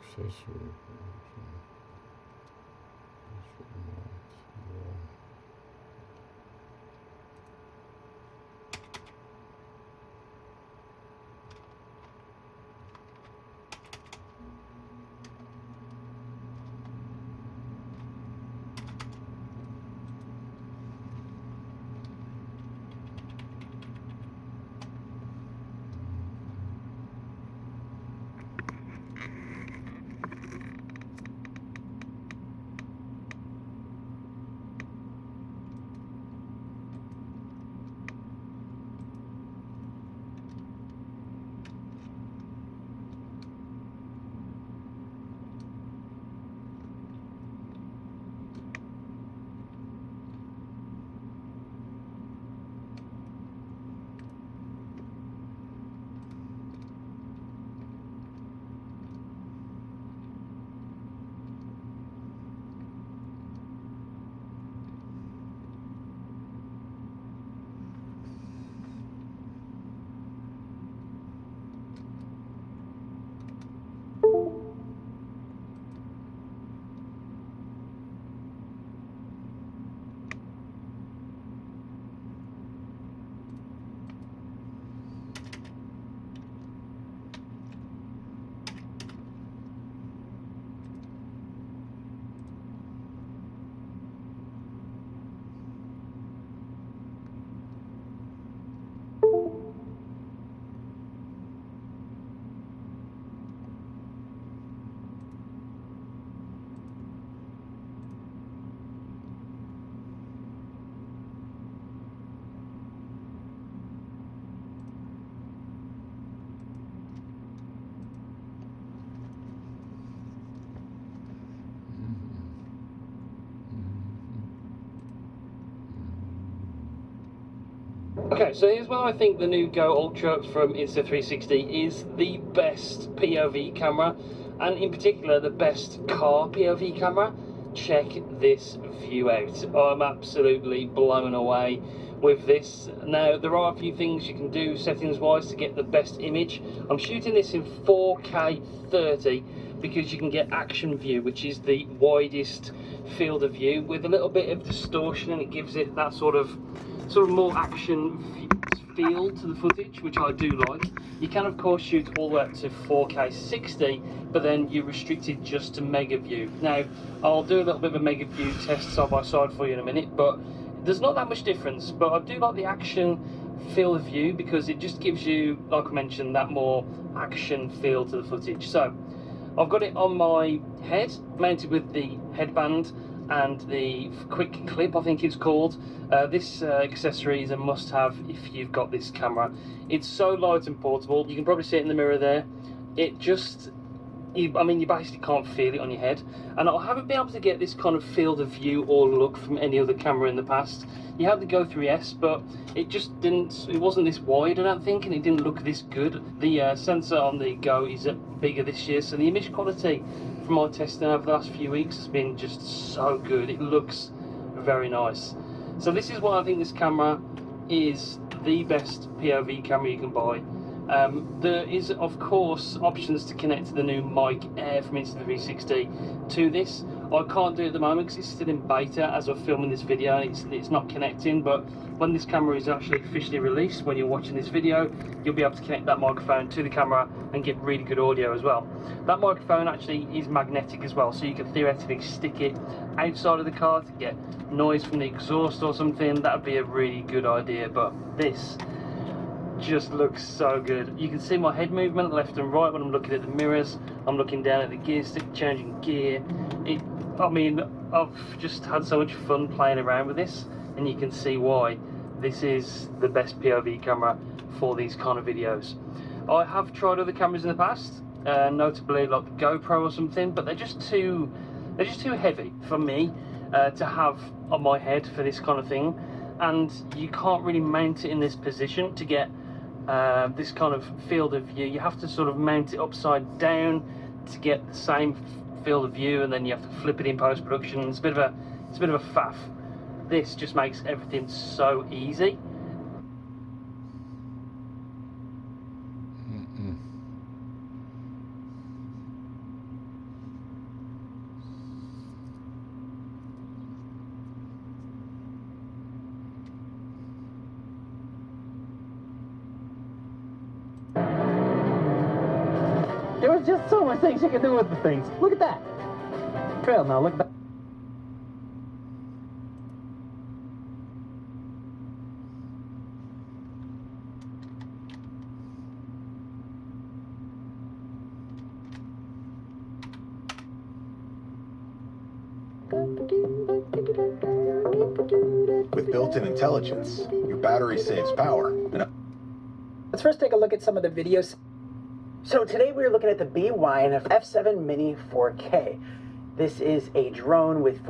accessory. Okay, so here's why I think the new Go Ultra from Insta360 is the best POV camera, and in particular the best car POV camera. Check this view out. I'm absolutely blown away with this. Now, there are a few things you can do settings wise to get the best image. I'm shooting this in 4K 30 because you can get action view, which is the widest field of view with a little bit of distortion, and it gives it that sort of more action feel to the footage, which I do like. You can of course shoot all the way up to 4K 60, but then you're restricted just to mega view. Now, I'll do a little bit of a mega view test side by side for you in a minute, but there's not that much difference. But I do like the action feel of view because it just gives you, like I mentioned, that more action feel to the footage. So I've got it on my head, mounted with the headband and the quick clip, I think it's called. This accessory is a must-have if you've got this camera. It's so light and portable. You can probably see it in the mirror there. It just, you basically can't feel it on your head. And I haven't been able to get this kind of field of view or look from any other camera in the past. You had the Go 3S, but it just didn't, it wasn't this wide, I don't think, and it didn't look this good. The sensor on the Go is bigger this year, so the image quality from my testing over the last few weeks has been just so good. It looks very nice. So this is why I think this camera is the best POV camera you can buy. There is of course options to connect to the new Mic Air from Insta360 to this. I can't do it at the moment because it's still in beta as I'm filming this video, and it's not connecting, but when this camera is actually officially released, when you're watching this video, you'll be able to connect that microphone to the camera and get really good audio as well. That microphone actually is magnetic as well, so you could theoretically stick it outside of the car to get noise from the exhaust or something. That would be a really good idea, but this just looks so good. You can see my head movement left and right when I'm looking at the mirrors. I'm looking down at the gear stick, changing gear. I've just had so much fun playing around with this, and you can see why this is the best POV camera for these kind of videos. I have tried other cameras in the past, notably like the GoPro or something, but they're just too heavy for me to have on my head for this kind of thing, and you can't really mount it in this position to get this kind of field of view. You have to sort of mount it upside down to get the same field of view, and then you have to flip it in post-production. It's a bit of a faff. This just makes everything so easy. just so much things you can do with the things. Look at that. Trail, now look back. With built-in intelligence, your battery saves power. Let's first take a look at some of the videos. So today we're looking at the B1 F7 Mini 4K. This is a drone with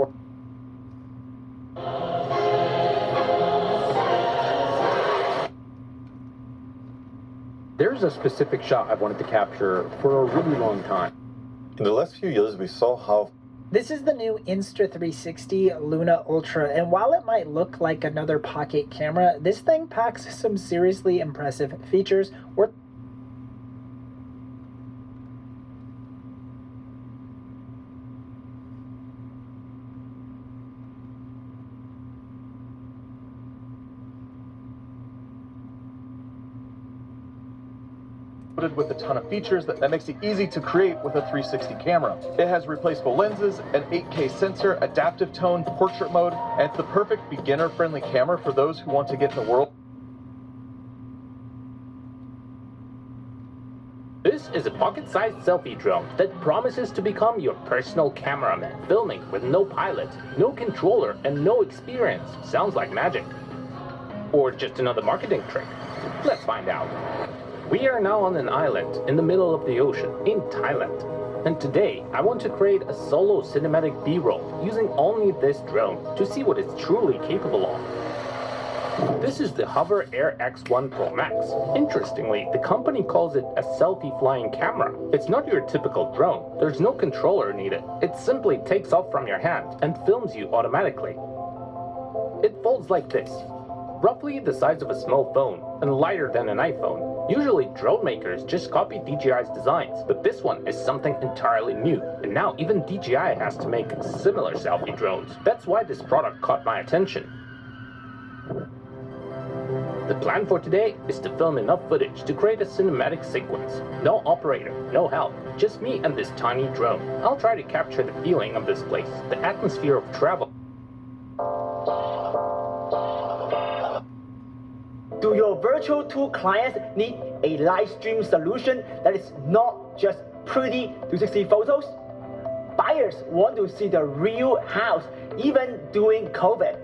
There's a specific shot I've wanted to capture for a really long time. In the last few years, we saw how This is the new Insta360 Luna Ultra, and while it might look like another pocket camera, this thing packs some seriously impressive features worth with a ton of features that makes it easy to create with a 360 camera. It has replaceable lenses, an 8K sensor, adaptive tone, portrait mode, and it's the perfect beginner-friendly camera for those who want to get in the world. This is a pocket-sized selfie drone that promises to become your personal cameraman, filming with no pilot, no controller, and no experience. Sounds like magic. Or just another marketing trick. Let's find out. We are now on an island in the middle of the ocean in Thailand. And today, I want to create a solo cinematic B-roll using only this drone to see what it's truly capable of. This is the Hover Air X1 Pro Max. Interestingly, the company calls it a selfie flying camera. It's not your typical drone. There's no controller needed. It simply takes off from your hand and films you automatically. It folds like this, roughly the size of a small phone and lighter than an iPhone. Usually drone makers just copy DJI's designs, but this one is something entirely new, and now even DJI has to make similar selfie drones. That's why this product caught my attention. The plan for today is to film enough footage to create a cinematic sequence. No operator, no help, just me and this tiny drone. I'll try to capture the feeling of this place, the atmosphere of travel. Do your virtual tour clients need a live stream solution that is not just pretty 360 photos? Buyers want to see the real house even during COVID,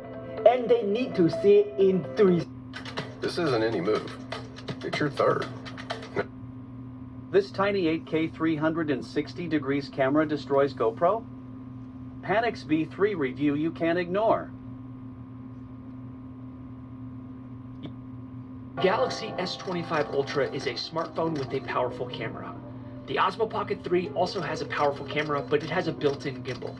and they need to see it in 3D. this isn't any move. It's your third. This tiny 8K 360 degrees camera destroys GoPro? Panic's V3 review you can't ignore. Galaxy S25 Ultra is a smartphone with a powerful camera. The Osmo Pocket 3 also has a powerful camera, but it has a built-in gimbal.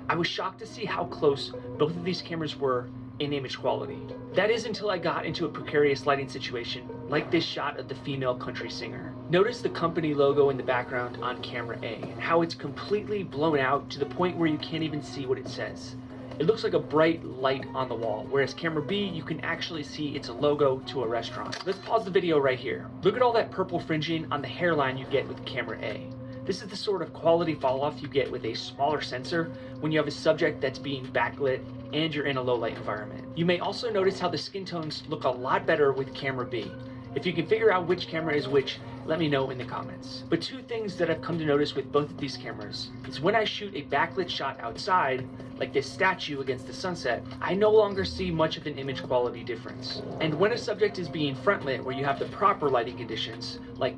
I was shocked to see how close both of these cameras were in image quality. That is until I got into a precarious lighting situation, like this shot of the female country singer. Notice the company logo in the background on camera A, and how it's completely blown out to the point where you can't even see what it says. It looks like a bright light on the wall, whereas camera B, you can actually see it's a logo to a restaurant. Let's pause the video right here. Look at all that purple fringing on the hairline you get with camera A. This is the sort of quality fall off you get with a smaller sensor when you have a subject that's being backlit and you're in a low light environment. You may also notice how the skin tones look a lot better with camera B. If you can figure out which camera is which, let me know in the comments. But two things that I've come to notice with both of these cameras is when I shoot a backlit shot outside, like this statue against the sunset, I no longer see much of an image quality difference. And when a subject is being front lit, where you have the proper lighting conditions, like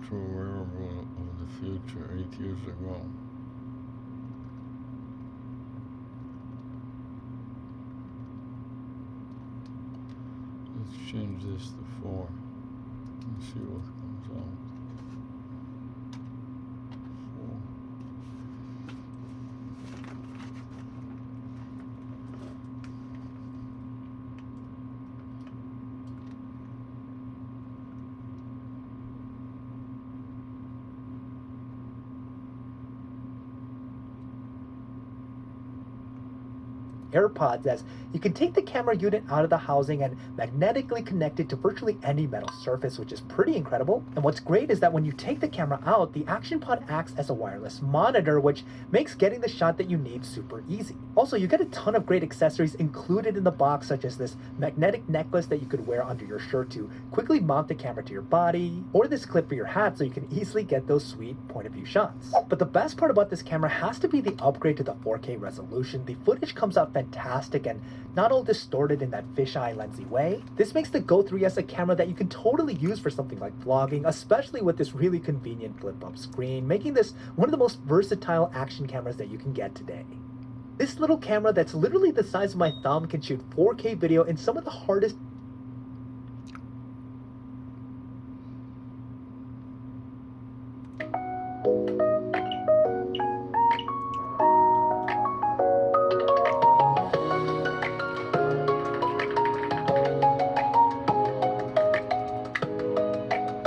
virtual wearable of the future 8 years ago. Let's change this to 4 and see what comes out. 4. AirPods, as you can take the camera unit out of the housing and magnetically connect it to virtually any metal surface, which is pretty incredible. And what's great is that when you take the camera out, the Action Pod acts as a wireless monitor, which makes getting the shot that you need super easy. Also, you get a ton of great accessories included in the box, such as this magnetic necklace that you could wear under your shirt to quickly mount the camera to your body, or this clip for your hat so you can easily get those sweet point of view shots. But the best part about this camera has to be the upgrade to the 4K resolution. The footage comes out fantastic and not all distorted in that fisheye lensy way. This makes the Go 3S a camera that you can totally use for something like vlogging, especially with this really convenient flip-up screen, making this one of the most versatile action cameras that you can get today. This little camera that's literally the size of my thumb can shoot 4K video in some of the hardest